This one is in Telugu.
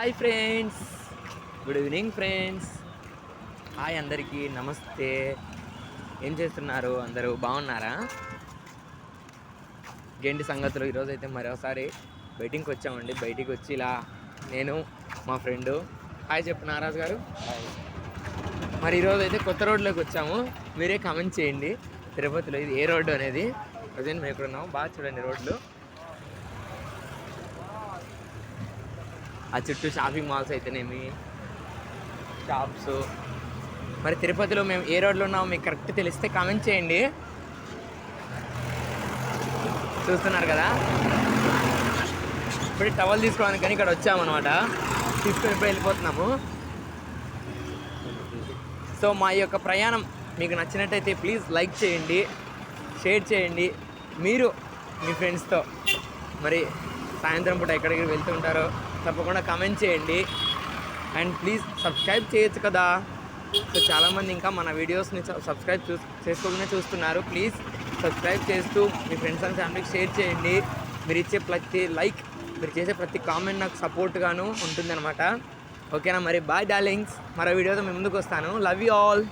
Hi friends, good evening friends. Hi అందరికీ నమస్తే. ఏం చేస్తున్నారు? అందరూ బాగున్నారా? ఏంటి సంగతులు? ఈరోజు అయితే మరోసారి బయటికి వచ్చామండి. బయటికి వచ్చి ఇలా నేను మా ఫ్రెండు హాయ్ చెప్పు నారాజు గారు. మరి ఈరోజు అయితే కొత్త రోడ్లోకి వచ్చాము. మీరే కామెంట్ చేయండి తిరుపతిలో ఇది ఏ రోడ్డు అనేది. ప్రజెంట్ మేము ఇక్కడ ఉన్నాము. బాగా చూడండి రోడ్లు. ఆ చుట్టూ షాపింగ్ మాల్స్ అయితేనేమి, షాప్స్. మరి తిరుపతిలో మేము ఏ రోడ్లో ఉన్నామో మీకు కరెక్ట్ తెలిస్తే కామెంట్ చేయండి. చూస్తున్నారు కదా, ఇప్పుడు టవల్ తీసుకోవడానికి కానీ ఇక్కడ వచ్చామన్నమాట. తీసుకొని ఇప్పుడు వెళ్ళిపోతున్నాము. సో మా యొక్క ప్రయాణం మీకు నచ్చినట్టయితే ప్లీజ్ లైక్ చేయండి, షేర్ చేయండి. మీరు మీ ఫ్రెండ్స్తో మరి సాయంత్రం పూట ఎక్కడికి వెళ్తుంటారో తప్పకుండా కామెంట్ చేయండి. అండ్ ప్లీజ్ సబ్స్క్రైబ్ చేయొచ్చు కదా. సో చాలామంది ఇంకా మన వీడియోస్ని సబ్స్క్రైబ్ చేసుకోకుండా చూస్తున్నారు. ప్లీజ్ సబ్స్క్రైబ్ చేస్తూ మీ ఫ్రెండ్స్ అండ్ ఫ్యామిలీకి షేర్ చేయండి. మీరు ఇచ్చే ప్రతి లైక్, మీరు చేసే ప్రతి కామెంట్ నాకు సపోర్ట్గాను ఉంటుందన్నమాట. ఓకేనా? మరి బాయ్ డార్లింగ్స్. మరో వీడియోతో మీ ముందుకు వస్తాను. Love you all.